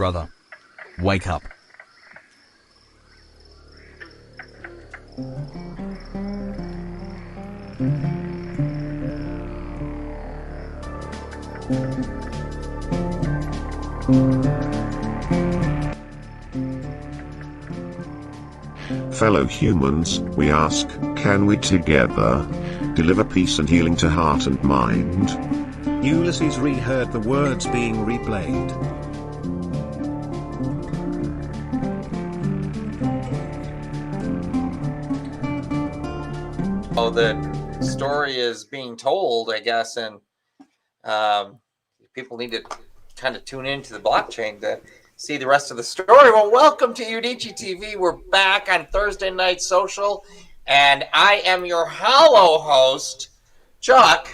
brother. Wake up. Fellow humans, we ask, can we together deliver peace and healing to heart and mind? Ulysses reheard the words being replayed. Oh, the story is being told, I guess, and people need to kind of tune into the blockchain to see the rest of the story. Well, welcome to Udicci.TV. We're back on Thursday Night Social, and I am your hollow host, Chuck.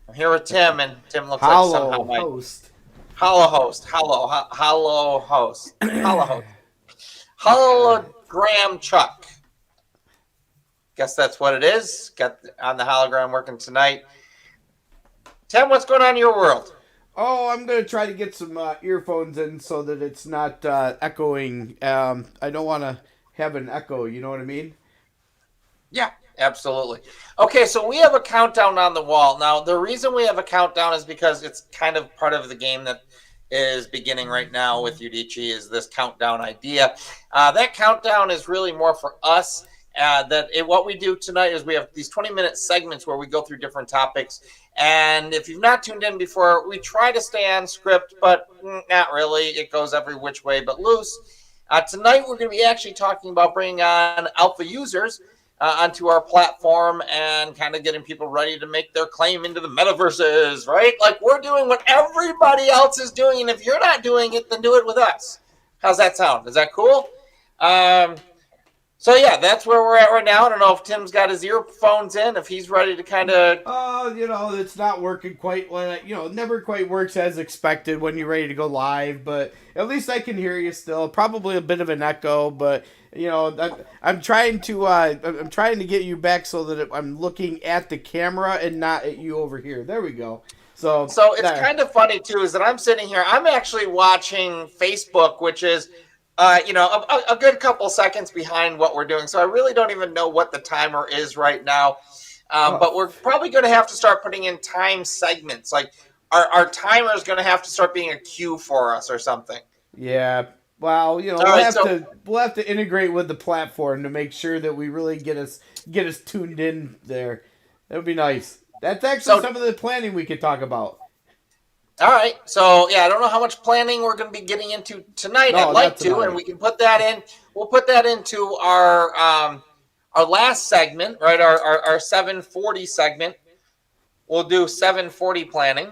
I'm here with Tim, and Tim looks like somehow my host. Hollow host, hollow host, hologram Chuck. Guess that's what it is. Got on the hologram working tonight. Tim, what's going on in your world? Oh, I'm going to try to get some earphones in so that it's not echoing. I don't want to have an echo, you know what I mean? Yeah, absolutely. Okay, so we have a countdown on the wall. Now, the reason we have a countdown is because it's kind of part of the game that is beginning right now with Udicci, is this countdown idea. That countdown is really more for us. What we do tonight is we have these 20-minute segments where we go through different topics. And if you've not tuned in before, we try to stay on script, but not really. It goes every which way but loose. Tonight, we're going to be actually talking about bringing on alpha users onto our platform and kind of getting people ready to make their claim into the metaverses, right? Like, we're doing what everybody else is doing, and if you're not doing it, then do it with us. How's that sound? Is that cool? So, yeah, that's where we're at right now. I don't know if Tim's got his earphones in, if he's ready to kind of... it's not working quite, it never quite works as expected when you're ready to go live, but at least I can hear you still. Probably a bit of an echo, but, I'm trying to get you back so that I'm looking at the camera and not at you over here. There we go. So it's kind of funny, too, is that I'm sitting here. I'm actually watching Facebook, which is... a good couple seconds behind what we're doing. So I really don't even know what the timer is right now. But we're probably going to have to start putting in time segments. Like our timer is going to have to start being a cue for us or something. Yeah. Well, we'll have to integrate with the platform to make sure that we really get us tuned in there. That would be nice. That's actually some of the planning we could talk about. All right. So, yeah, I don't know how much planning we're going to be getting into tonight. I'd like to, and we can put that in. We'll put that into our last segment, right? Our 740 segment. We'll do 740 planning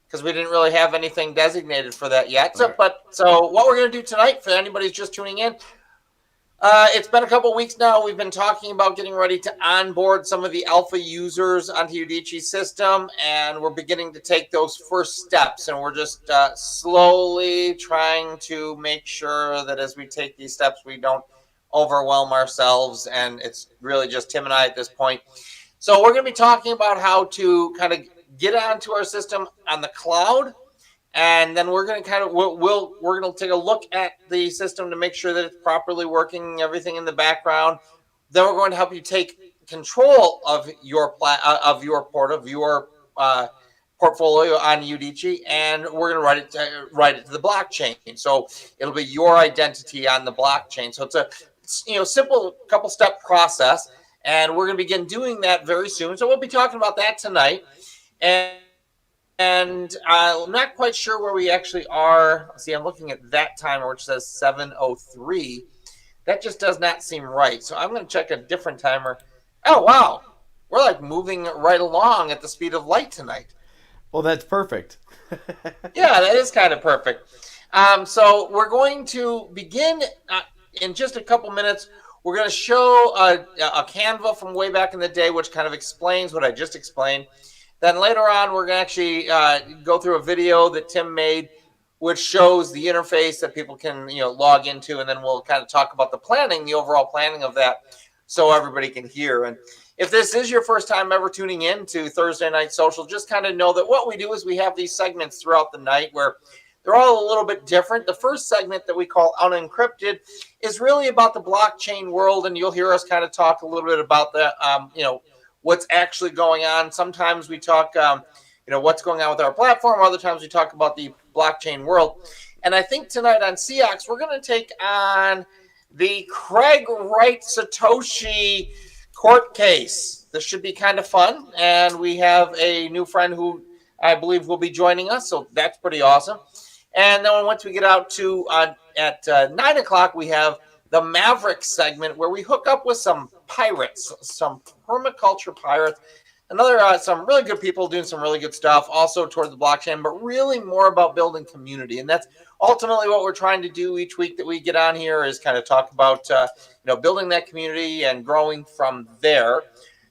because we didn't really have anything designated for that yet. So what we're going to do tonight, for anybody who's just tuning in, it's been a couple weeks now. We've been talking about getting ready to onboard some of the alpha users onto Udicci's system, and we're beginning to take those first steps. And we're just slowly trying to make sure that as we take these steps, we don't overwhelm ourselves. And it's really just Tim and I at this point. So we're going to be talking about how to kind of get onto our system on the cloud. And then we're going to we're going to take a look at the system to make sure that it's properly working, everything in the background. Then we're going to help you take control of your portfolio on Udicci, and we're going to write it to the blockchain. So it'll be your identity on the blockchain. So it's a simple couple step process, and we're going to begin doing that very soon. So we'll be talking about that tonight. And I'm not quite sure where we actually are. See, I'm looking at that timer, which says 7:03. That just does not seem right. So I'm going to check a different timer. Oh, wow. We're like moving right along at the speed of light tonight. Well, that's perfect. Yeah, that is kind of perfect. So we're going to begin in just a couple minutes. We're going to show a Canva from way back in the day, which kind of explains what I just explained. Then later on, we're going to actually go through a video that Tim made, which shows the interface that people can log into, and then we'll kind of talk about the overall planning of that, so everybody can hear. And if this is your first time ever tuning in to Thursday Night Social, just kind of know that what we do is we have these segments throughout the night where They're all a little bit different. The first segment that we call Unencrypted is really about the blockchain world, and you'll hear us kind of talk a little bit about that, what's actually going on. Sometimes we talk, what's going on with our platform. Other times we talk about the blockchain world. And I think tonight on Ceox, we're going to take on the Craig Wright Satoshi court case. This should be kind of fun. And we have a new friend who I believe will be joining us. So that's pretty awesome. And then once we get out to at 9 o'clock, we have the Maverick segment where we hook up with some pirates, some permaculture pirates. Some really good people doing some really good stuff also toward the blockchain, but really more about building community. And that's ultimately what we're trying to do each week that we get on here is kind of talk about, building that community and growing from there.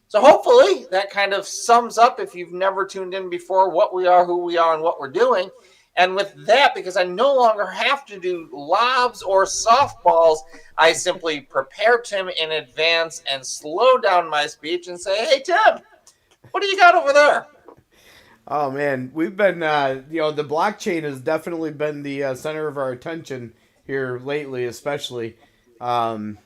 So hopefully that kind of sums up, if you've never tuned in before, what we are, who we are, and what we're doing. And with that, because I no longer have to do lobs or softballs, I simply prepare Tim in advance and slow down my speech and say, hey, Tim, what do you got over there? Oh, man. We've been, the blockchain has definitely been the center of our attention here lately, especially. I've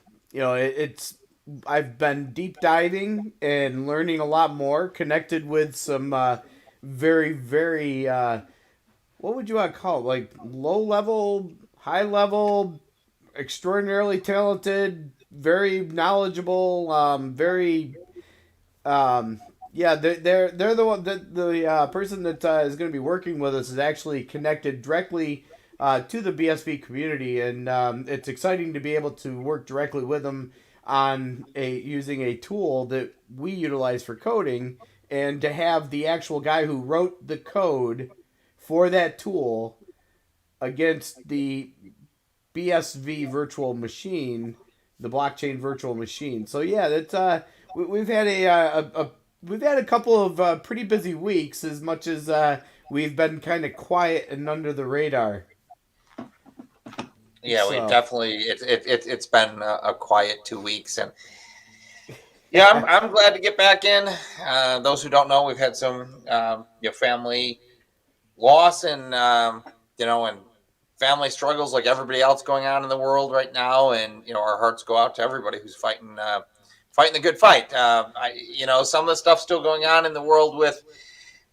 been deep diving and learning a lot more, connected with some very, very, what would you want to call it? Like low level, high level, extraordinarily talented, very knowledgeable, they're the one that the person that is going to be working with us is actually connected directly to the BSV community, and it's exciting to be able to work directly with them on using a tool that we utilize for coding, and to have the actual guy who wrote the code for that tool against the BSV virtual machine, the blockchain virtual machine. So yeah, that's we've had we've had a couple of pretty busy weeks, as much as we've been kind of quiet and under the radar. Yeah, we definitely it's been a quiet 2 weeks, and yeah, I'm glad to get back in. Those who don't know, we've had some family loss and and family struggles like everybody else going on in the world right now, and our hearts go out to everybody who's fighting the good fight. Some of the stuff still going on in the world with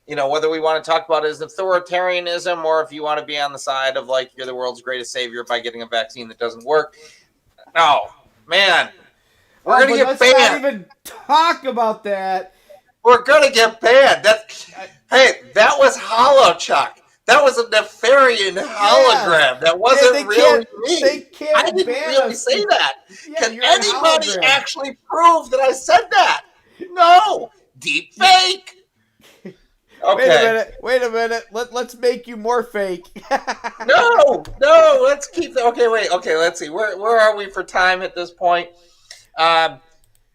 whether we want to talk about it as authoritarianism, or if you want to be on the side of like you're the world's greatest savior by getting a vaccine that doesn't work. Oh man, we're gonna get banned. Let's not even talk about that. We're gonna get banned. That was hollow, Chuck. That was a Nefarian hologram. That wasn't really me. I didn't really say that. Can anybody actually prove that I said that? No. Deep fake. Okay. Wait a minute. Let's make you more fake. No. Let's keep that. Okay, wait. Okay, let's see. Where are we for time at this point?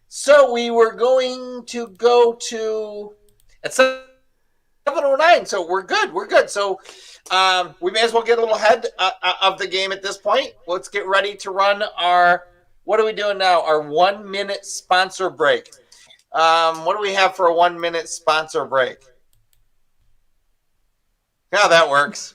So we were going to go to at 7:09. So we're good. So we may as well get a little ahead of the game at this point. Let's get ready to run what are we doing now? Our 1 minute sponsor break. What do we have for a 1 minute sponsor break? Yeah, that works.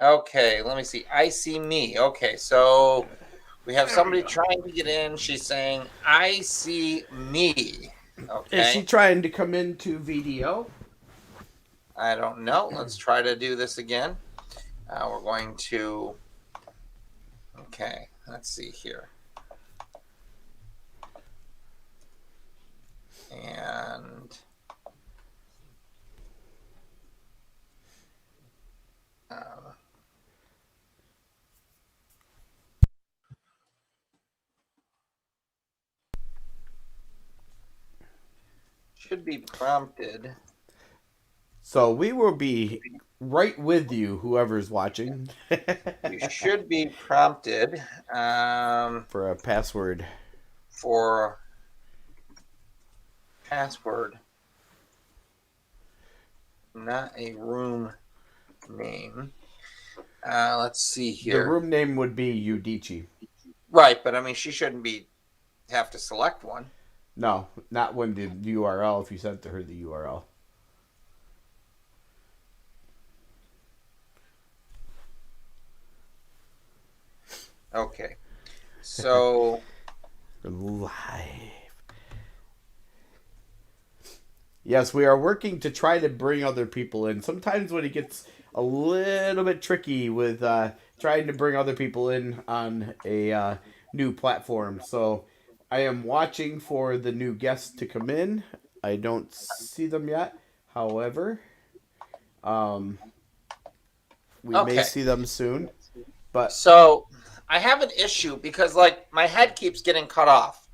Okay, let me see. I see me. Okay, so we have somebody trying to get in. She's saying, I see me. Okay. Is she trying to come into VDO? I don't know. Let's try to do this again. We're going to... Okay, let's see here. And... should be prompted. So we will be right with you, whoever's watching. You should be prompted for a password. For password, not a room name. Let's see here. The room name would be Udicci. Right, but I mean, she shouldn't have to select one. No, not when the URL, if you sent to her the URL. Okay. So... live. Yes, we are working to try to bring other people in. Sometimes when it gets a little bit tricky with trying to bring other people in on a new platform. So I am watching for the new guests to come in. I don't see them yet. However, we may see them soon. But so I have an issue because like my head keeps getting cut off.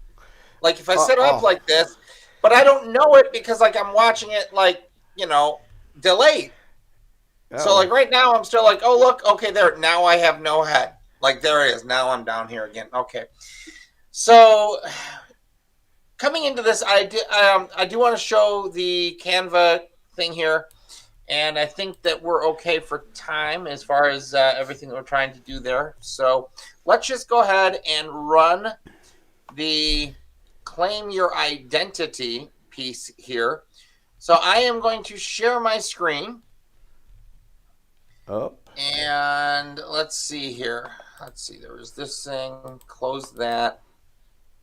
Like if I set it up like this, but I don't know it because like I'm watching it like, you know, delayed. So like right now I'm still like, oh look, okay, there. Now I have no head. Like there it is. Now I'm down here again. Okay. So coming into this, I do want to show the Canva thing here. And I think that we're okay for time as far as everything that we're trying to do there. So let's just go ahead and run the claim your identity piece here. So I am going to share my screen. Oh. And let's see here. Let's see. There was this thing. Close that.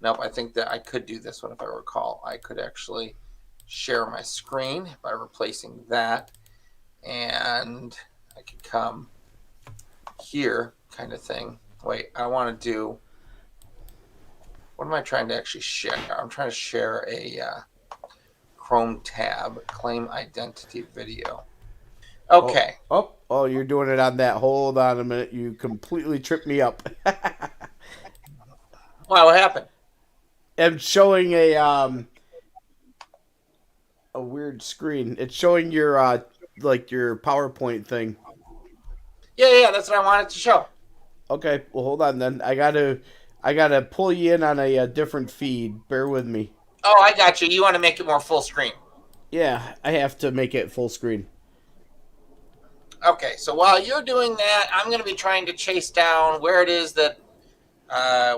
Nope. I think that I could do this one if I recall. I could actually share my screen by replacing that. And I could come here kind of thing. Wait, I want to do... What am I trying to actually share? I'm trying to share a Chrome tab, claim identity video. Okay. Oh, you're doing it on that. Hold on a minute. You completely tripped me up. Wow, what happened? I'm showing a weird screen. It's showing your like your PowerPoint thing. Yeah, that's what I wanted to show. Okay, well hold on then. I gotta pull you in on a different feed. Bear with me. Oh, I got you. You want to make it more full screen. Yeah, I have to make it full screen. Okay, so while you're doing that, I'm going to be trying to chase down where it is that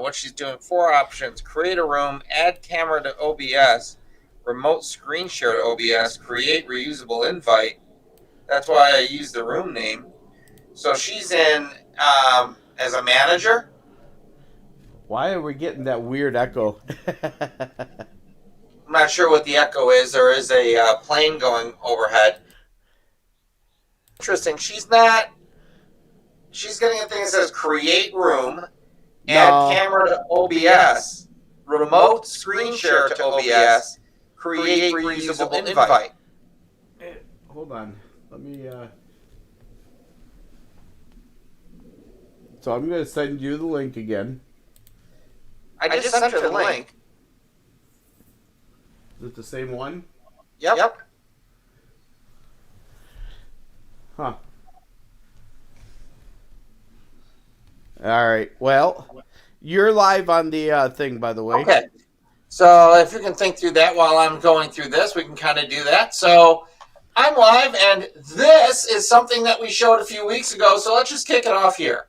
what she's doing. 4 options: create a room, add camera to OBS, remote screen share to OBS, create reusable invite. That's why I use the room name. So she's in as a manager. Why are we getting that weird echo? I'm not sure what the echo is. There is a plane going overhead. Interesting. She's getting a thing that says create room, add camera to OBS, remote screen share to OBS, create reusable invite. Hold on. Let me So I'm going to send you the link again. I just sent her the link. Is it the same one? Yep. Huh. All right. Well, you're live on the thing, by the way. Okay. So if you can think through that while I'm going through this, we can kind of do that. So I'm live, and this is something that we showed a few weeks ago. So let's just kick it off here.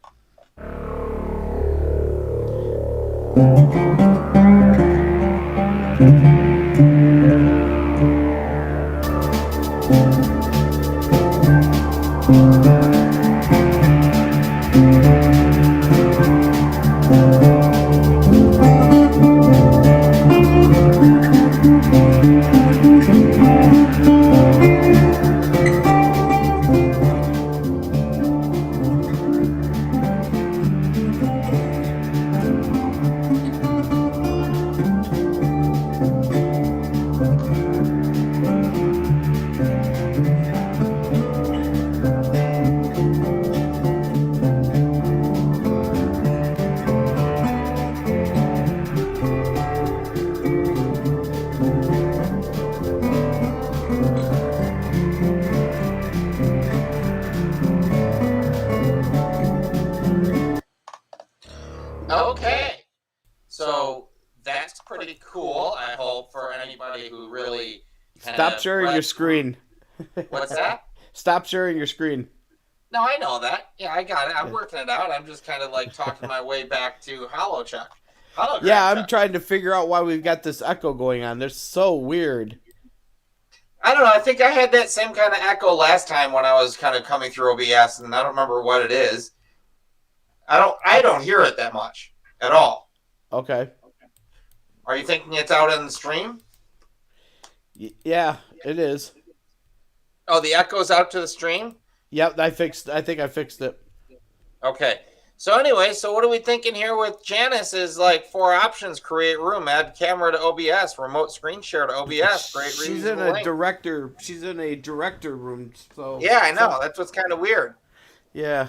Stop sharing your screen. What's that? Stop sharing your screen. No, I know that. Yeah, I got it. I'm working it out. I'm just kind of like talking my way back to hologram I'm check. trying to figure out why we've got this echo going on. They're so weird. I don't know. I think I had that same kind of echo last time when I was kind of coming through OBS, and I don't remember what it is. I don't hear it that much at all. Okay. Are you thinking it's out in the stream? Yeah, it is. Oh, the echo's out to the stream? Yep, I think I fixed it. Okay. So anyway, so what are we thinking here with Janice is like 4 options: create room, add camera to OBS, remote screen share to OBS, create She's in a director. She's in a director room. So yeah, I know. That's what's kind of weird. Yeah,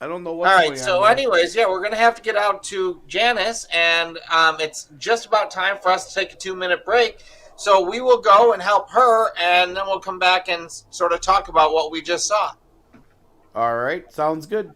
I don't know what's All going right. on. So anyways, yeah, we're gonna have to get out to Janice, and it's just about time for us to take a 2-minute break. So we will go and help her, and then we'll come back and sort of talk about what we just saw. All right, sounds good.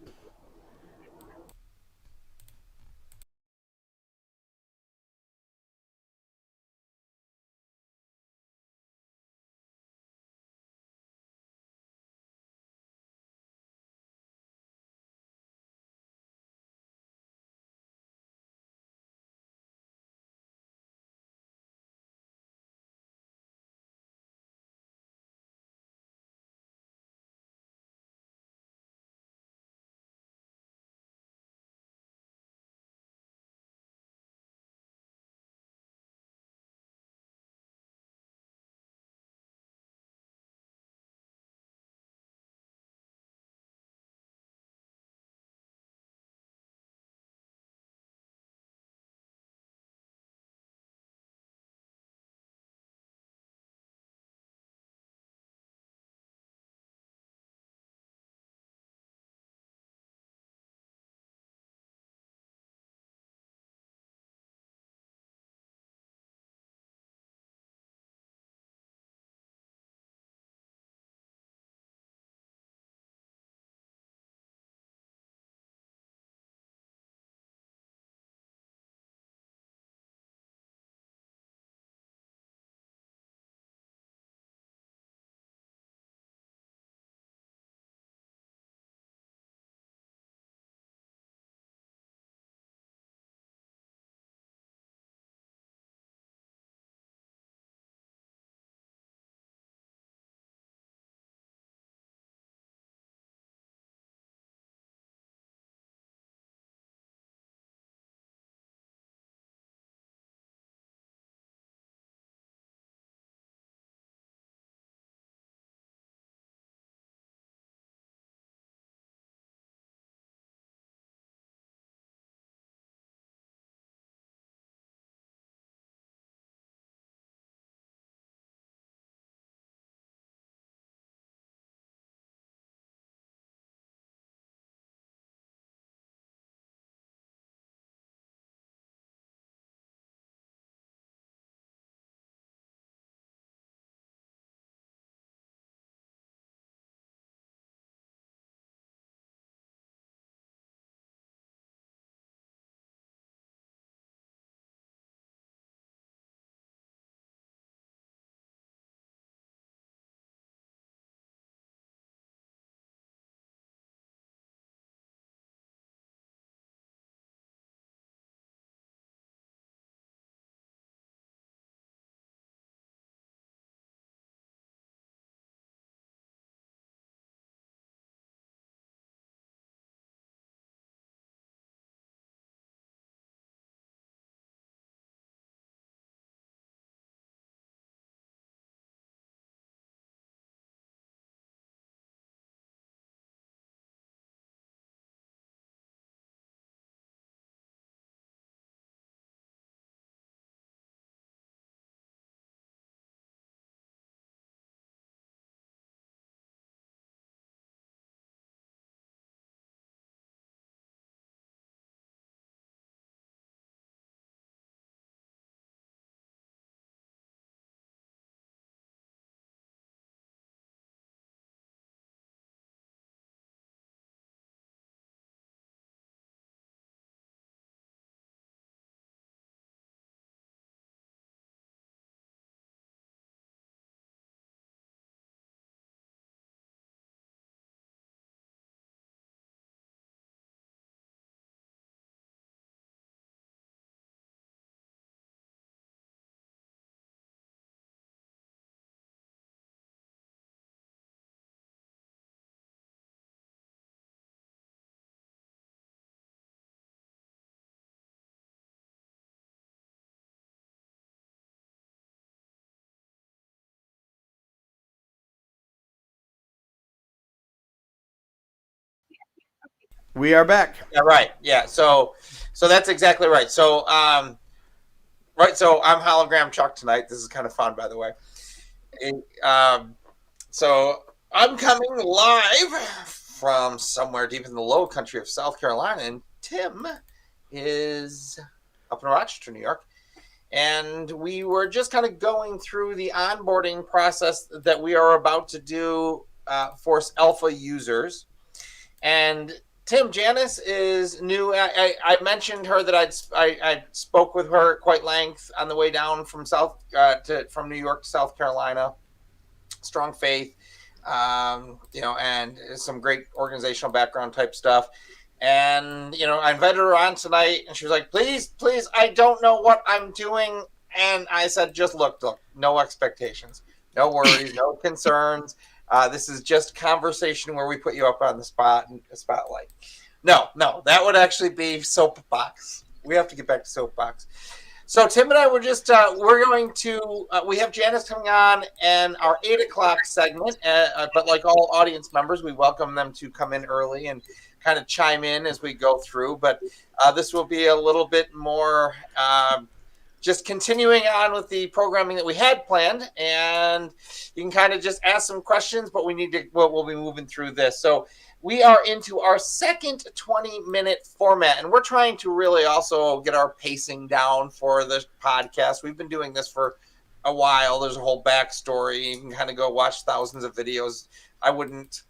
We are back. Yeah, right. Yeah. So that's exactly right. So right. So I'm hologram Chuck tonight. This is kind of fun, by the way. So I'm coming live from somewhere deep in the low country of South Carolina, and Tim is up in Rochester, New York. And we were just kind of going through the onboarding process that we are about to do for alpha users. And Tim, Janice is new. I mentioned her that I spoke with her quite length on the way down from from New York to South Carolina. Strong faith, and some great organizational background type stuff. And I invited her on tonight, and she was like, "Please, I don't know what I'm doing." And I said, "Just look, no expectations, no worries, no concerns. This is just conversation where we put you up on the spotlight." No, that would actually be soapbox. We have to get back to soapbox. So Tim and I were just we're going to we have Janice coming on and our 8 o'clock segment. But like all audience members, we welcome them to come in early and kind of chime in as we go through. But this will be a little bit more just continuing on with the programming that we had planned, and you can kind of just ask some questions, but we'll be moving through this. So we are into our second 20-minute format, and we're trying to really also get our pacing down for the podcast. We've been doing this for a while. There's a whole backstory. You can kind of go watch thousands of videos. I wouldn't.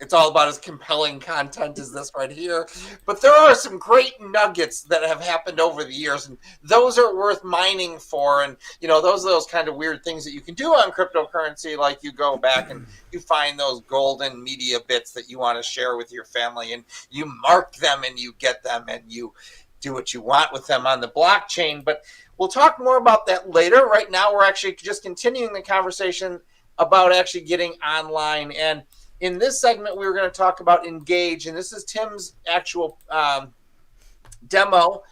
It's all about as compelling content as this right here. But there are some great nuggets that have happened over the years, and those are worth mining for. And, those are those kind of weird things that you can do on cryptocurrency, like you go back and you find those golden media bits that you want to share with your family, and you mark them and you get them and you do what you want with them on the blockchain. But we'll talk more about that later. Right now, we're actually just continuing the conversation about actually getting online. And in this segment, we were going to talk about Engage, and this is Tim's actual demo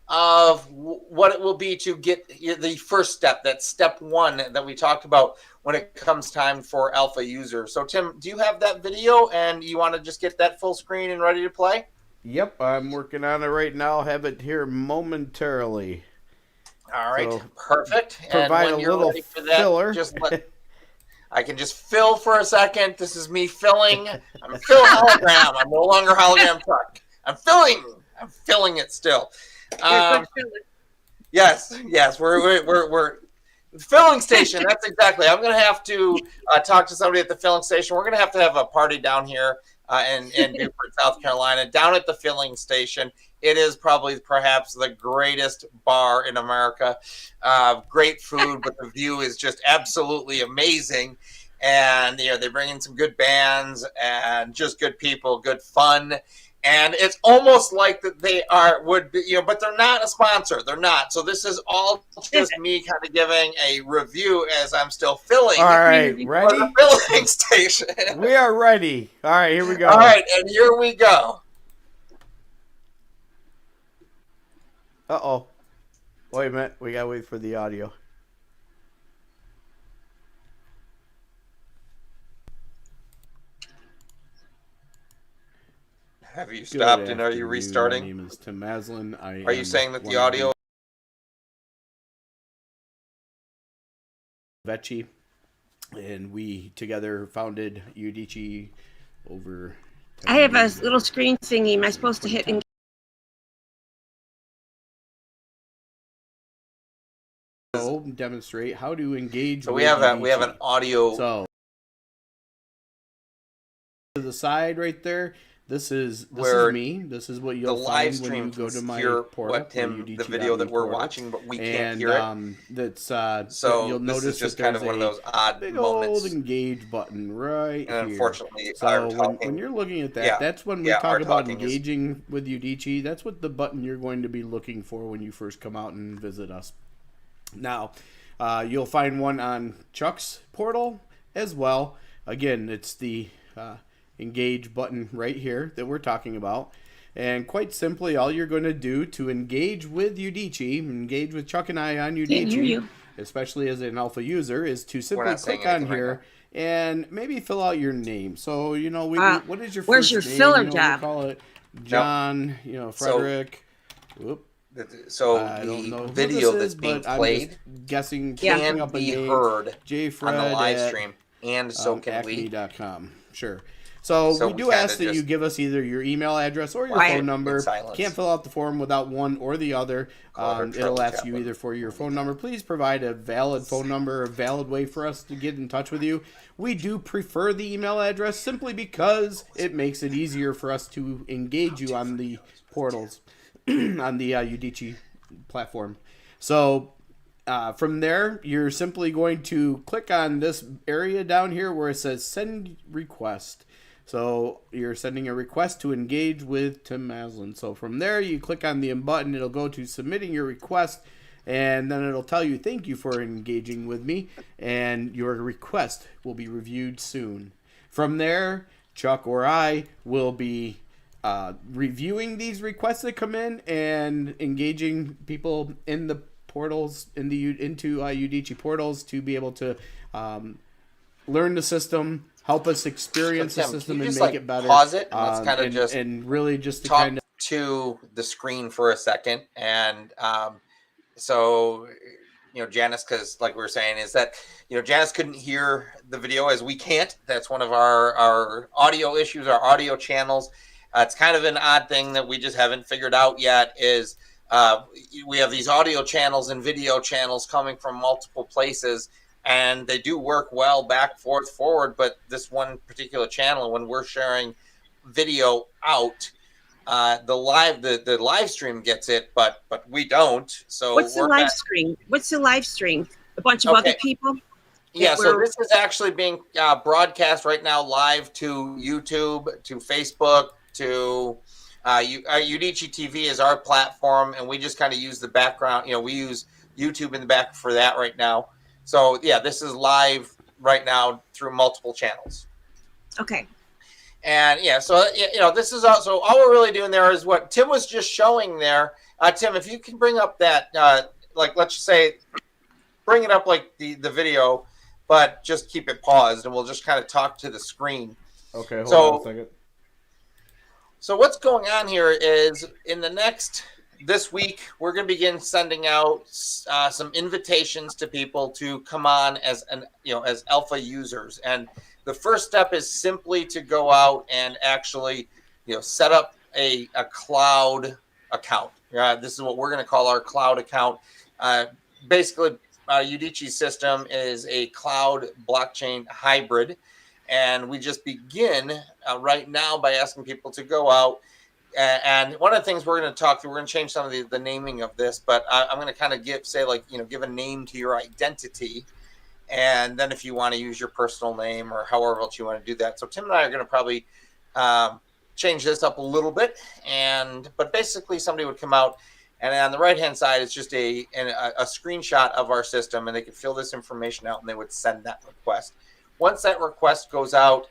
of what it will be to get the first step, that step 1 that we talked about when it comes time for alpha users. So, Tim, do you have that video, and you want to just get that full screen and ready to play? Yep, I'm working on it right now. I'll have it here momentarily. All right, so perfect. Provide and when you're ready for that, filler. I can just fill for a second. This is me filling. I'm filling hologram. I'm no longer hologram Chuck. I'm filling it still. Yes. We're filling station. That's exactly. I'm going to have to talk to somebody at the filling station. We're going to have a party down here in Beaufort, South Carolina, down at the filling station. It is perhaps the greatest bar in America. Great food, but the view is just absolutely amazing. And they bring in some good bands and just good people, good fun. And it's almost like that they would be, but they're not a sponsor. They're not. So this is all just me kind of giving a review as I'm still filling. All right, ready? The filling station. We are ready. All right, here we go. All right, and here we go. Uh-oh. Wait a minute. We got to wait for the audio. Have you stopped and are you restarting? My name is Tim Maslin. Are you saying that the audio... Udicci, and we together founded Udicci over... I have a little screen thingy. Am I supposed to hit... demonstrate how to engage. So we have an audio. So to the side right there. This is me. This is what you'll find when you go to my portal. The video that we're watching, but we can't hear it. That's so you'll this notice is just kind of one of those odd big moments. Old engage button right and here. Unfortunately, so when you're looking at that, that's when we talk about engaging with Udicci. That's what the button you're going to be looking for when you first come out and visit us. Now, you'll find one on Chuck's portal as well. Again, it's the engage button right here that we're talking about. And quite simply, all you're going to do to engage with Udicci, engage with Chuck and I on Udicci, especially as an alpha user, is to simply click on here and maybe fill out your name. So, what is your where's first your name? filler We job? call it John, Frederick. So I don't know the who video this that's is, being but I'm played just guessing, can up a be name. heard JFred on the live at, stream, and so can we. acme.com. Sure. So we do ask that you give us either your email address or your phone number. Can't fill out the form without one or the other. It'll ask you either for your phone number. Please provide a valid phone number, a valid way for us to get in touch with you. We do prefer the email address simply because it makes it easier for us to engage you on the portals, on the Udicci platform. So from there, you're simply going to click on this area down here where it says send request. So you're sending a request to engage with Tim Maslin. So from there, you click on the button. It'll go to submitting your request, and then it'll tell you thank you for engaging with me, and your request will be reviewed soon. From there, Chuck or I will be reviewing these requests that come in and engaging people in the portals into Udicci portals to be able to learn the system, help us experience the system and make it better. Pause it and let's kind of just really just to talk kind of to the screen for a second. And so Janice, because like we were saying, is that Janice couldn't hear the video as we can't. That's one of our audio issues, our audio channels. It's kind of an odd thing that we just haven't figured out yet. Is we have these audio channels and video channels coming from multiple places, and they do work well back, forth, forward. But this one particular channel, when we're sharing video out, the live stream gets it, but we don't. So what's the live stream? What's the live stream? A bunch of other people? Yeah, so this is actually being broadcast right now live to YouTube, to Facebook, to Udicci.TV is our platform, and we just kind of use the background. We use YouTube in the back for that right now. So yeah, this is live right now through multiple channels. Okay. And yeah, so this is also all we're really doing there is what Tim was just showing there. Tim, if you can bring up that, like let's just say, bring it up like the video, but just keep it paused, and we'll just kind of talk to the screen. Okay, hold on a second. So what's going on here is this week, we're going to begin sending out some invitations to people to come on as as alpha users. And the first step is simply to go out and actually, set up a cloud account. This is what we're going to call our cloud account. Basically, Udicci's system is a cloud blockchain hybrid. And we just begin right now by asking people to go out. And one of the things we're going to talk through, we're going to change some of the naming of this, but I'm going to kind of give a name to your identity. And then if you want to use your personal name or however else you want to do that. So Tim and I are going to probably change this up a little bit. But basically somebody would come out, and on the right-hand side, it's just a screenshot of our system, and they could fill this information out, and they would send that request. Once that request goes out,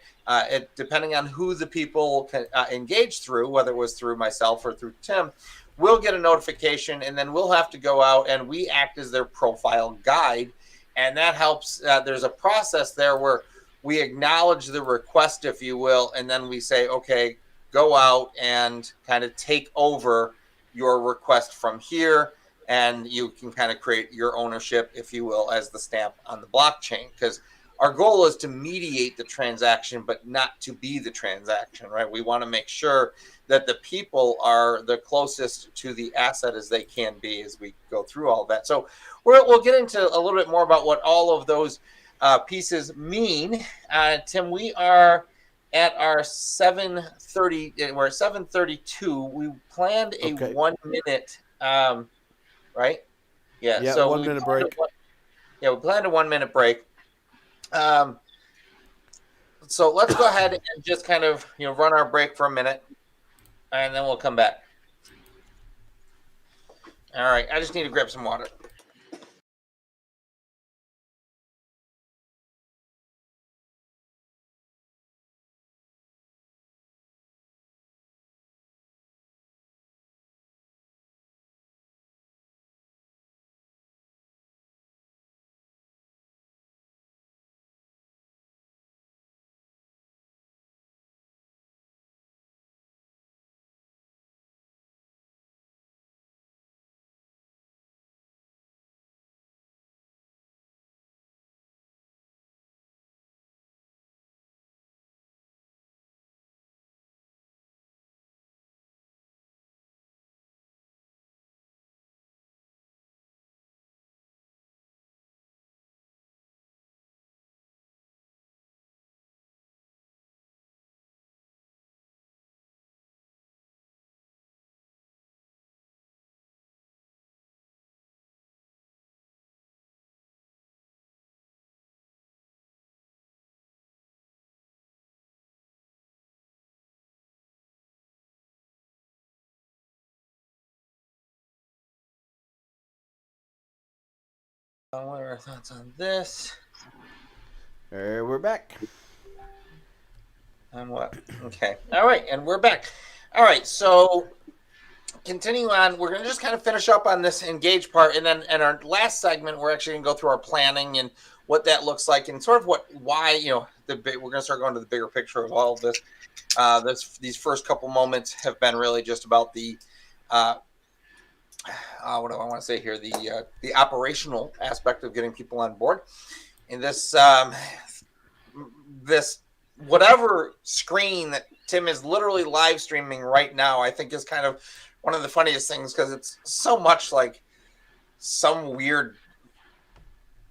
depending on who the people can engage through, whether it was through myself or through Tim, we'll get a notification, and then we'll have to go out and we act as their profile guide. And that helps. There's a process there where we acknowledge the request, if you will, and then we say, okay, go out and kind of take over your request from here. And you can kind of create your ownership, if you will, as the stamp on the blockchain. Because our goal is to mediate the transaction, but not to be the transaction, right? We want to make sure that the people are the closest to the asset as they can be as we go through all that. So we'll get into a little bit more about what all of those pieces mean. Tim, we are at our 7:30. We're at 7:32. We planned a 1 minute, right? Yeah. So 1 minute break. We planned a 1 minute break. So let's go ahead and just kind of run our break for a minute, and then we'll come back. All right, I just need to grab some water. What are our thoughts on this? We're back. On what? Okay. All right, and we're back. All right, so continuing on, we're going to just kind of finish up on this engage part, and then in our last segment, we're actually going to go through our planning and what that looks like, and sort of why we're going to start going to the bigger picture of all of this. These first couple moments have been really just about the what do I want to say here? The operational aspect of getting people on board. And this whatever screen that Tim is literally live streaming right now, I think is kind of one of the funniest things, because it's so much like some weird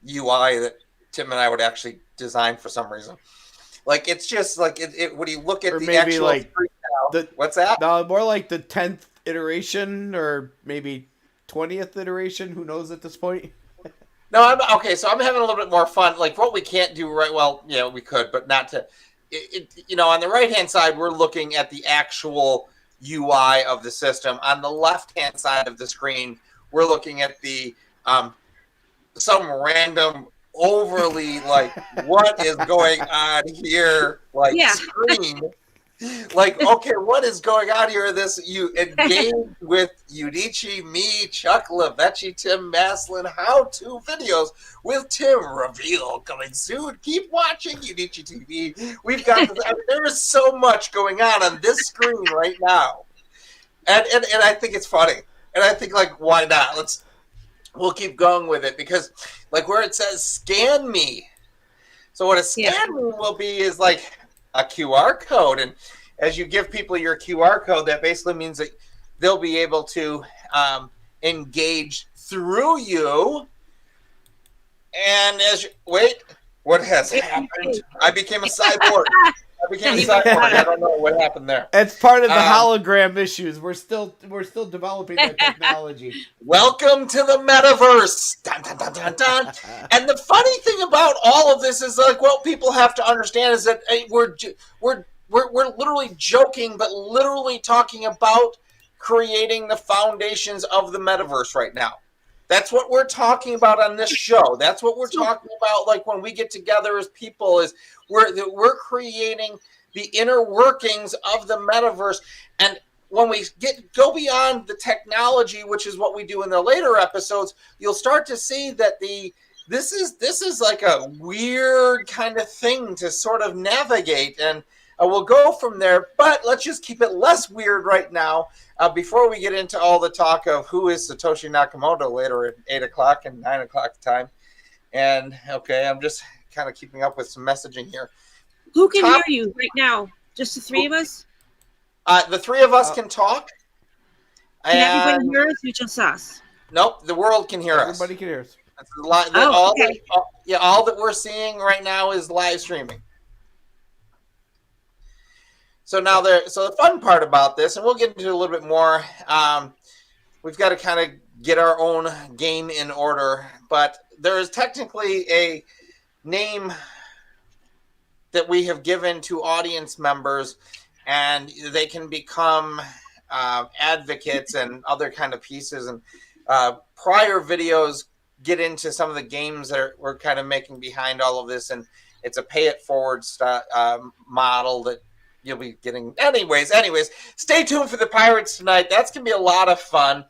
UI that Tim and I would actually design for some reason. Like, it's just like it when you look at or the maybe actual like screen now, what's that? No, more like the 10th iteration, or maybe 20th iteration. Who knows at this point? No, I'm okay. So I'm having a little bit more fun. Like, what we can't do right. Well, yeah, we could, but not to. On the right hand side, we're looking at the actual UI of the system. On the left hand side of the screen, we're looking at the some random overly like what is going on here screen. Like, okay, what is going on here? This you engage with Udicci, me, Chuck Lavecchi, Tim Maslin, how-to videos with Tim Reveal coming soon. Keep watching Udicci.TV. We've got this, there is so much going on this screen right now, and I think it's funny, and I think, like, why not? We'll keep going with it, because like where it says scan me. So what a scan me will be is like a QR code, and as you give people your QR code, that basically means that they'll be able to engage through you. And what has happened? I became a cyborg. I don't know what happened there. It's part of the hologram issues. We're still developing that technology. Welcome to the metaverse. Dun, dun, dun, dun, dun. And the funny thing about all of this is, like, what people have to understand is that we're literally joking, but literally talking about creating the foundations of the metaverse right now. That's what we're talking about on this show. That's what we're talking about. Like, when we get together as people, is we're creating the inner workings of the metaverse. And when we go beyond the technology, which is what we do in the later episodes, you'll start to see that this is like a weird kind of thing to sort of navigate, and we'll go from there. But let's just keep it less weird right now, before we get into all the talk of who is Satoshi Nakamoto later at 8 o'clock and 9 o'clock time. And okay, I'm just kind of keeping up with some messaging here. Who can hear you right now? Just the three of us? The three of us can talk. Can everybody hear us, or just us? Nope, the world can hear us. Everybody can hear us. All that we're seeing right now is live streaming. So now so the fun part about this, and we'll get into a little bit more, we've got to kind of get our own game in order, but there is technically a name that we have given to audience members, and they can become advocates and other kind of pieces. And prior videos get into some of the games that we're kind of making behind all of this, and it's a pay it forward model that you'll be getting. Anyways, stay tuned for the Pirates tonight. That's going to be a lot of fun.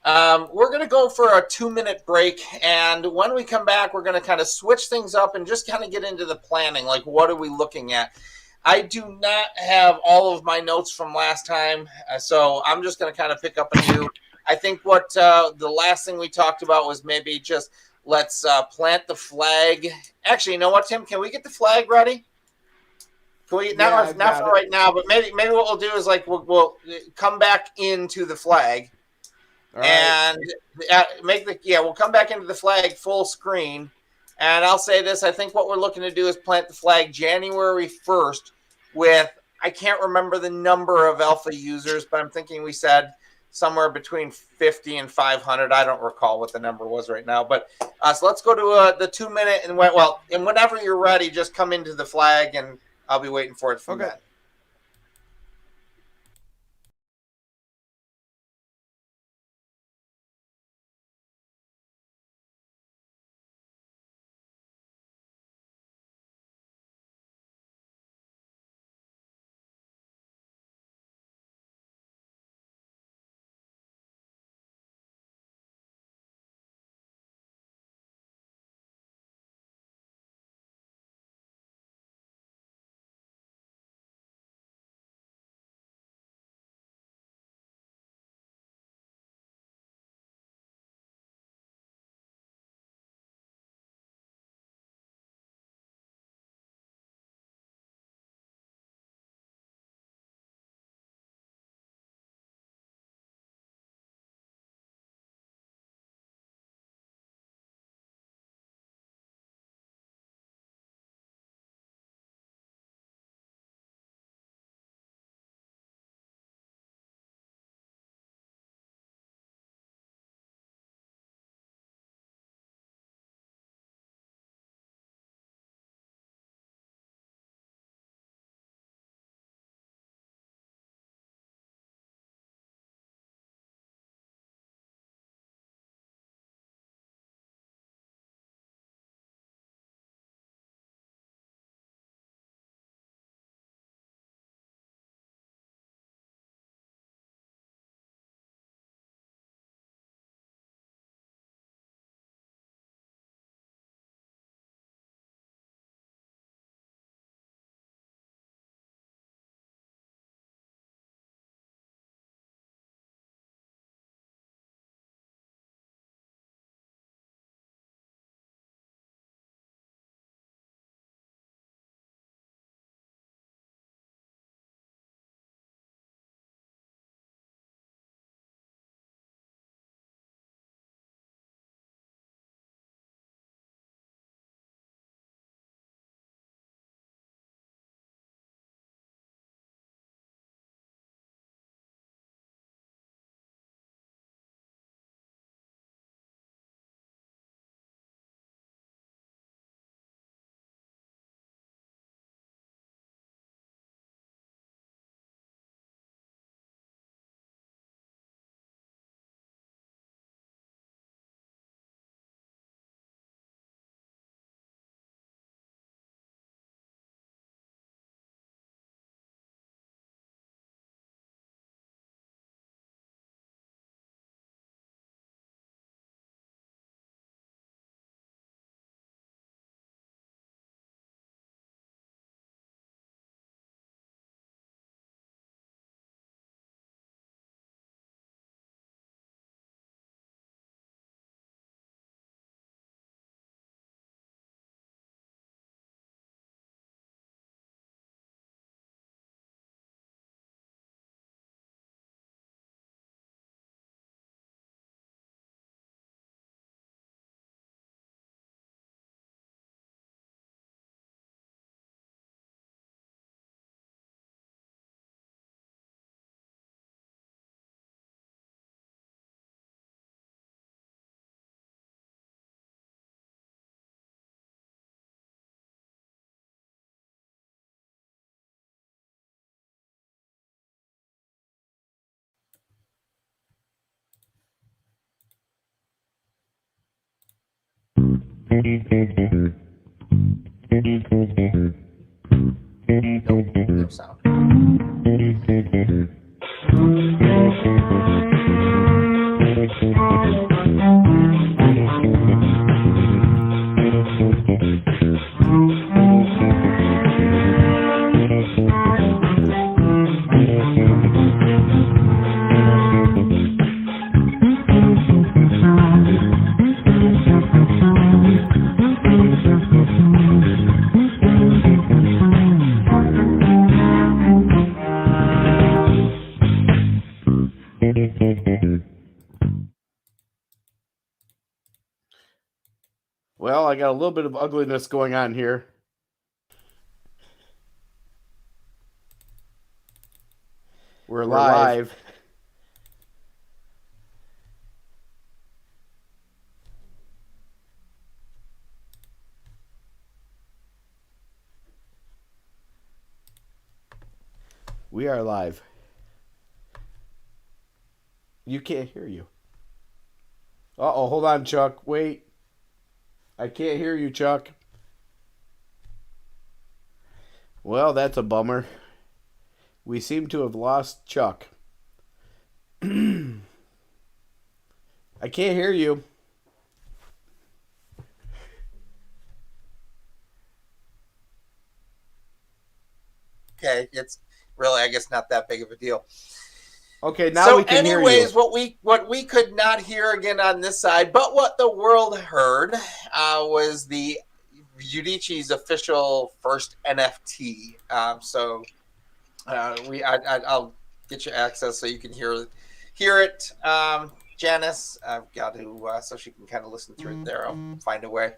We're going to go for a 2-minute break, and when we come back, we're going to kind of switch things up and just kind of get into the planning. Like, what are we looking at? I do not have all of my notes from last time, so I'm just going to kind of pick up anew. I think what the last thing we talked about was maybe just let's plant the flag. Actually, you know what, Tim? Can we get the flag ready? Can we not for right now, but maybe what we'll do is, like, we'll come back into the flag. Right. And we'll come back into the flag full screen. And I'll say this, I think what we're looking to do is plant the flag January 1st with, I can't remember the number of alpha users, but I'm thinking we said somewhere between 50 and 500. I don't recall what the number was right now. But so let's go to the 2-minute, and whenever you're ready, just come into the flag, and I'll be waiting for it from that. No sound. Well, I got a little bit of ugliness going on here. We're live. We are live. You can't hear you. Uh-oh, hold on, Chuck. Wait. I can't hear you, Chuck. Well, that's a bummer. We seem to have lost Chuck. I can't hear you. Okay, it's really, I guess, not that big of a deal. Okay, now we can hear you. So anyways, what we could not hear again on this side, but what the world heard was the Udicci's official first NFT. I'll get you access so you can hear it. Janice, I've got to, so she can kind of listen through it there. I'll find a way.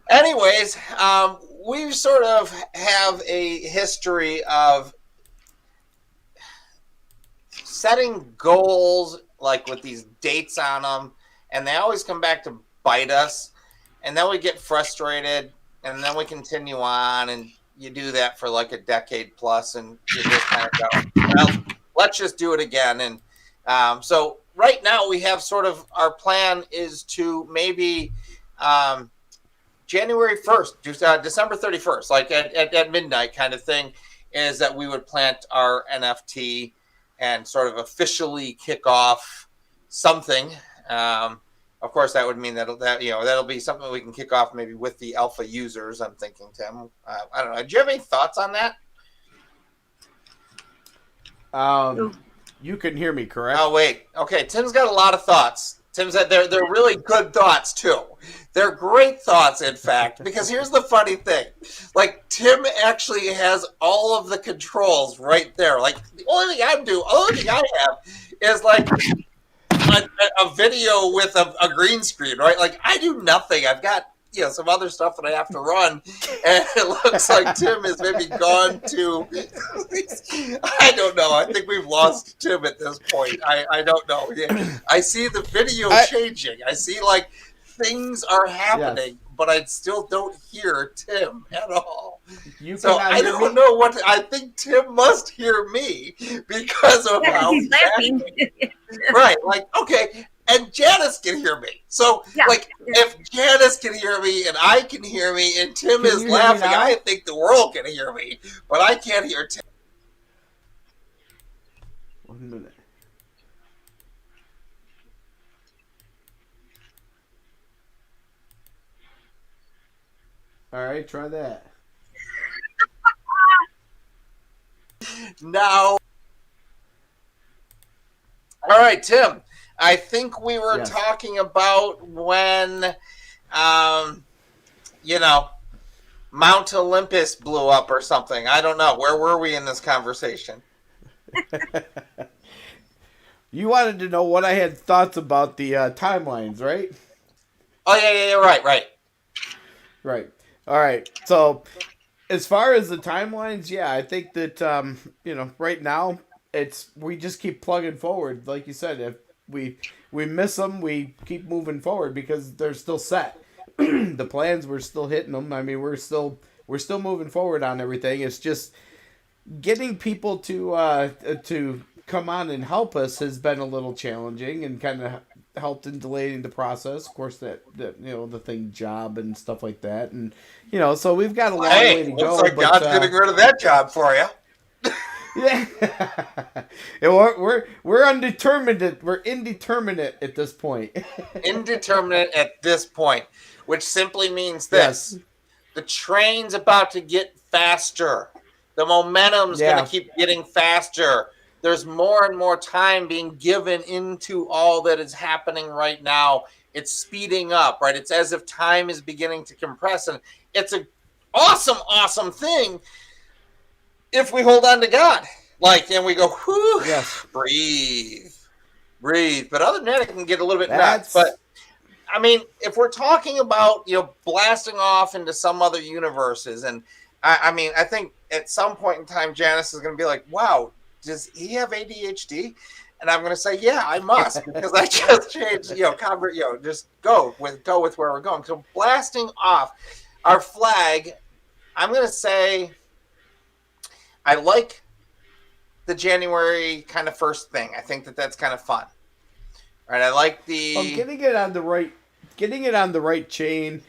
Anyways, we sort of have a history of setting goals like with these dates on them, and they always come back to bite us, and then we get frustrated, and then we continue on, and you do that for like a decade plus, and you just kind of go, well, let's just do it again. And so right now we have sort of, our plan is to maybe January 1st, December 31st, like at midnight kind of thing, is that we would plant our NFT and sort of officially kick off something. Of course, that would mean that'll be something we can kick off maybe with the alpha users. I'm thinking, Tim. I don't know. Do you have any thoughts on that? You can hear me, correct? Oh wait. Okay, Tim's got a lot of thoughts. Tim's that they're really good thoughts too. They're great thoughts, in fact, because here's the funny thing. Like, Tim actually has all of the controls right there. Like, the only thing I have is like a video with a green screen, right? Like, I do nothing. I've got, some other stuff that I have to run, and it looks like Tim has maybe gone to, I don't know. I think we've lost Tim at this point. I don't know. I see the video changing. I see like things are happening, but I still don't hear Tim at all. So I don't know what, I think Tim must hear me because of how he's laughing. Right, like, okay, and Janice can hear me. So, if Janice can hear me and I can hear me and Tim is laughing, I think the world can hear me, but I can't hear Tim. 1 minute. All right, try that. Now, all right, Tim. I think we were talking about when, Mount Olympus blew up or something. I don't know. Where were we in this conversation? You wanted to know what I had thoughts about the timelines, right? Oh, yeah, right. Right. All right. So, as far as the timelines, I think that, right now, we just keep plugging forward. Like you said, if we miss them, we keep moving forward because they're still set. The plans, we're still hitting them. I mean, we're still moving forward on everything. It's just getting people to come on and help us has been a little challenging and kind of helped in delaying the process. Of course, that the thing job and stuff like that, and so we've got a long way to go. Looks like God's getting rid of that job for you. Yeah, we're undetermined. We're indeterminate at this point. Indeterminate at this point, which simply means this: the train's about to get faster. The momentum's going to keep getting faster. There's more and more time being given into all that is happening right now. It's speeding up, right? It's as if time is beginning to compress, and it's an awesome, awesome thing if we hold on to God. And we go, whew, breathe. But other than that, it can get a little bit nuts. But, I mean, if we're talking about, blasting off into some other universes, and I mean, I think at some point in time, Janice is going to be like, wow, does he have ADHD? And I'm going to say, yeah, I must, because I just changed, just go with where we're going. So blasting off our flag, I'm going to say I like the January kind of first thing. I think that's kind of fun. Right? I like getting it on the right chain,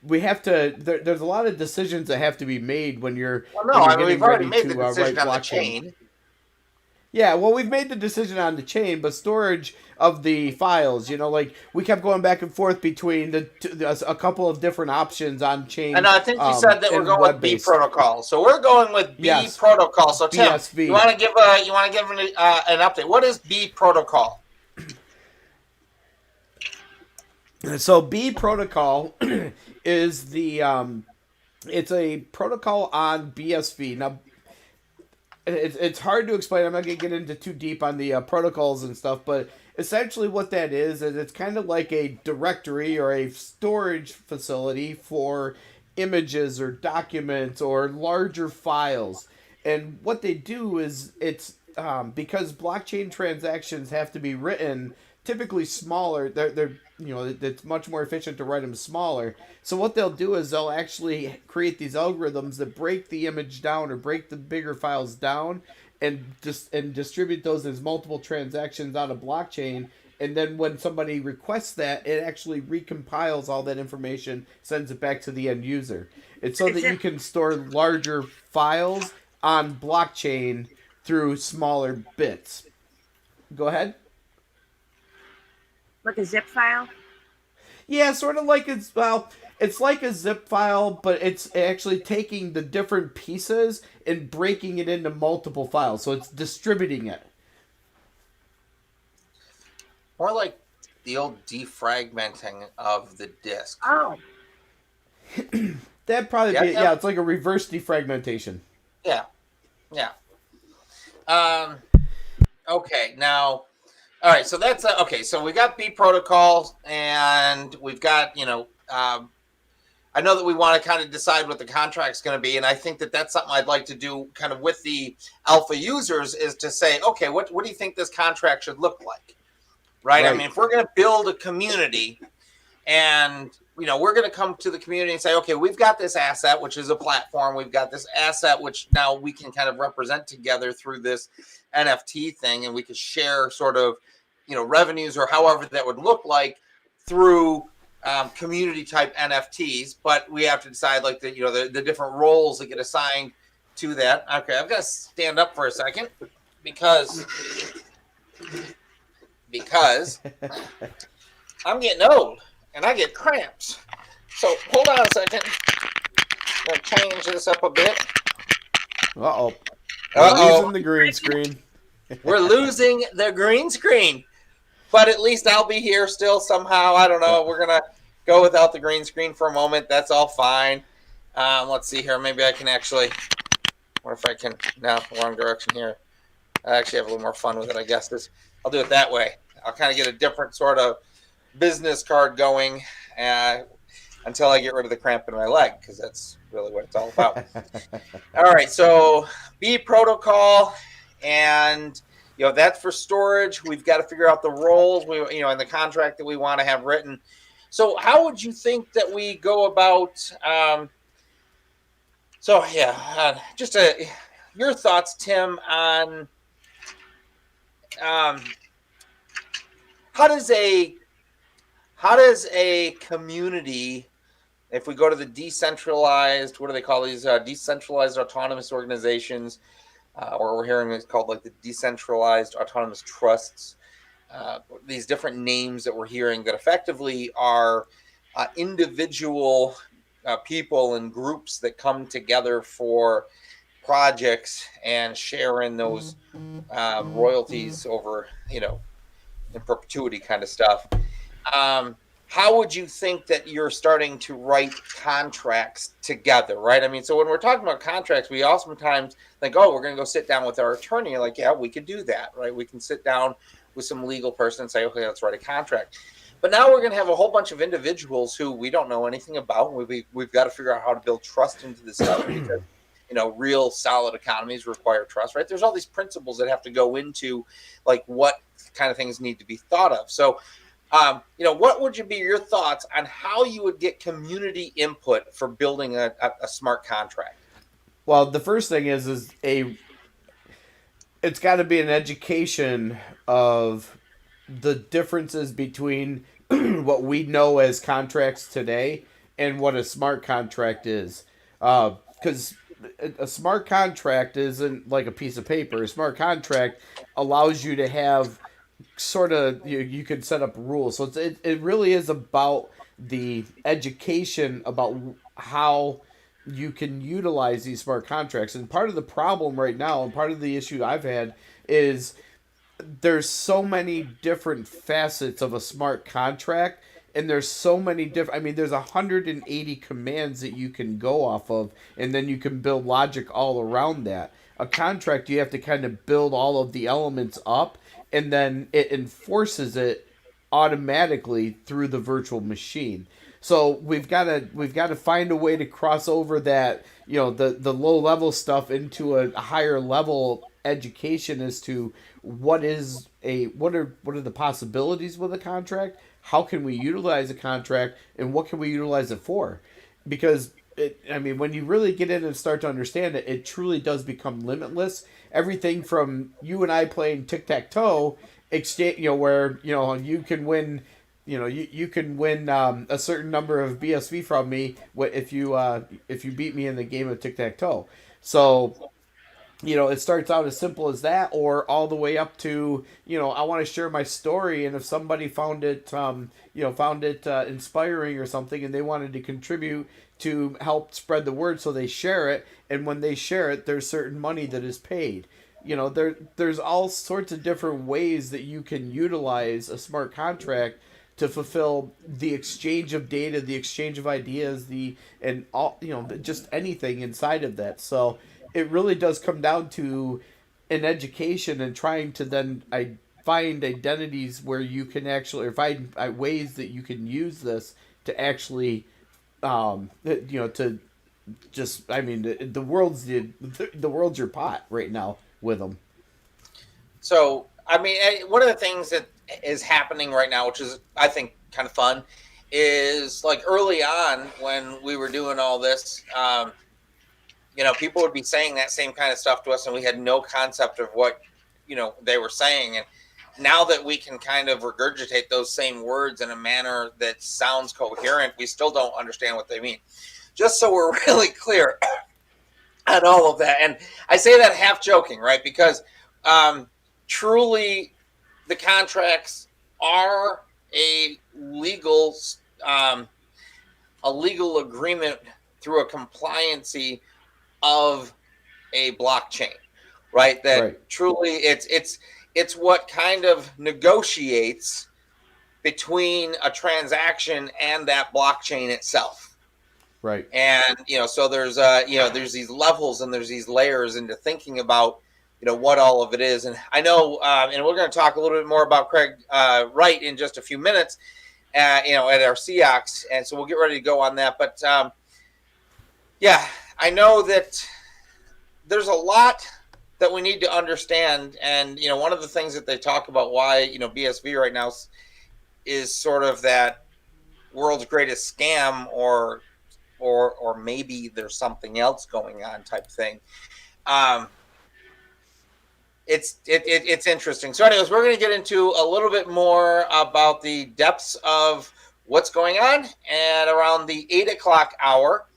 we have to. There's a lot of decisions that have to be made when you're. We've already made the decision on the chain. Yeah, well, we've made the decision on the chain, but storage of the files, we kept going back and forth between a couple of different options on chain. And I think you said that we're going with B protocol, so we're going with B protocol. So Tim, BSV. you want to give an update? What is B protocol? So B protocol is it's a protocol on BSV. Now, it's hard to explain. I'm not going to get into too deep on the protocols and stuff, but essentially what that is it's kind of like a directory or a storage facility for images or documents or larger files. And what they do is it's because blockchain transactions have to be written typically smaller. They're it's much more efficient to write them smaller. So what they'll do is they'll actually create these algorithms that break the image down or break the bigger files down and distribute those as multiple transactions on a blockchain. And then when somebody requests that, it actually recompiles all that information, sends it back to the end user. It's so that you can store larger files on blockchain through smaller bits. Go ahead. Like a zip file? Yeah, sort of like it's like a zip file, but it's actually taking the different pieces and breaking it into multiple files. So it's distributing it. More like the old defragmenting of the disk. Oh. That'd probably be it's like a reverse defragmentation. Yeah. Okay, now all right, so that's okay. So we got B protocols, and we've got I know that we want to kind of decide what the contract's going to be, and I think that that's something I'd like to do kind of with the alpha users is to say, okay, what do you think this contract should look like, right? I mean, if we're going to build a community, and we're going to come to the community and say, okay, we've got this asset, which is a platform. We've got this asset, which now we can kind of represent together through this NFT thing, and we could share sort of, revenues or however that would look like through community type NFTs. But we have to decide the different roles that get assigned to that. Okay, I've got to stand up for a second because I'm getting old and I get cramps. So hold on a second. I'm going to change this up a bit. Uh-oh. We're losing the green screen. We're losing the green screen. But at least I'll be here still somehow. I don't know. We're going to go without the green screen for a moment. That's all fine. Let's see here. Maybe I can actually... What if I can... No, wrong direction here. I actually have a little more fun with it, I guess. I'll do it that way. I'll kind of get a different sort of business card going until I get rid of the cramp in my leg, because that's really what it's all about. All right, so B protocol, and that's for storage. We've got to figure out the roles in the contract that we want to have written. So how would you think that we go about? Your thoughts, Tim, on how does a community, if we go to the decentralized, what do they call these decentralized autonomous organizations, or we're hearing it's called like the decentralized autonomous trusts, these different names that we're hearing that effectively are individual people and groups that come together for projects and share in those royalties over, in perpetuity kind of stuff. How would you think that you're starting to write contracts together, right? I mean, so when we're talking about contracts, we oftentimes think, oh, we're going to go sit down with our attorney. You're like, yeah, we could do that, right? We can sit down with some legal person and say, okay, let's write a contract. But now we're going to have a whole bunch of individuals who we don't know anything about. We've got to figure out how to build trust into this stuff because, real solid economies require trust, right? There's all these principles that have to go into like what kind of things need to be thought of. So, what would be your thoughts on how you would get community input for building a smart contract? Well, the first thing is it's got to be an education of the differences between what we know as contracts today and what a smart contract is. Because a smart contract isn't like a piece of paper. A smart contract allows you to have sort of, you can set up rules. So it really is about the education about how you can utilize these smart contracts. And part of the problem right now, and part of the issue I've had, is there's so many different facets of a smart contract, and there's so many different, I mean, there's 180 commands that you can go off of, and then you can build logic all around that. A contract, you have to kind of build all of the elements up, and then it enforces it automatically through the virtual machine. So we've got to find a way to cross over that, the low level stuff into a higher level education as to what are the possibilities with a contract, how can we utilize a contract, and what can we utilize it for. Because when you really get in and start to understand it, it truly does become limitless. Everything from you and I playing tic-tac-toe, where you can win. You can win a certain number of BSV from me if you beat me in the game of tic-tac-toe. So, it starts out as simple as that, or all the way up to, I want to share my story, and if somebody found it inspiring or something, and they wanted to contribute to help spread the word, so they share it, and when they share it, there's certain money that is paid. There's all sorts of different ways that you can utilize a smart contract to fulfill the exchange of data, the exchange of ideas, and all, just anything inside of that. So it really does come down to an education and trying to then find identities where you can actually, or find ways that you can use this to actually, to just, the world's your pot right now with them. So, one of the things that is happening right now, which is, I think, kind of fun, is like early on when we were doing all this, people would be saying that same kind of stuff to us, and we had no concept of what, they were saying. And now that we can kind of regurgitate those same words in a manner that sounds coherent, we still don't understand what they mean. Just so we're really clear on all of that. And I say that half joking, right? Because truly the contracts are a legal agreement through a compliancy of a blockchain, right? That right. Truly it's what kind of negotiates between a transaction and that blockchain itself. Right. And, so there's there's these levels and there's these layers into thinking about, what all of it is. And I know, and we're going to talk a little bit more about Craig Wright in just a few minutes, at our Ceox. And so we'll get ready to go on that. But, I know that there's a lot that we need to understand. And, one of the things that they talk about why, BSV right now is sort of that world's greatest scam, or maybe there's something else going on type thing, it's interesting. So, anyways, we're going to get into a little bit more about the depths of what's going on, and around the 8 o'clock hour.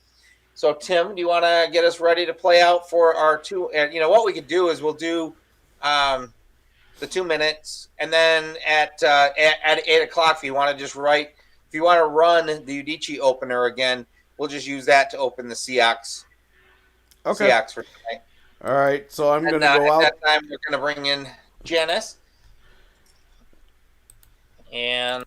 So, Tim, do you want to get us ready to play out for our two? And what we could do is we'll do the 2 minutes, and then at 8 o'clock, if you want to just write, if you want to run the Udicci opener again, we'll just use that to open the Ceox. Okay. Ceox for tonight. All right, so I'm going to go out. At that time, we're going to bring in Janice. And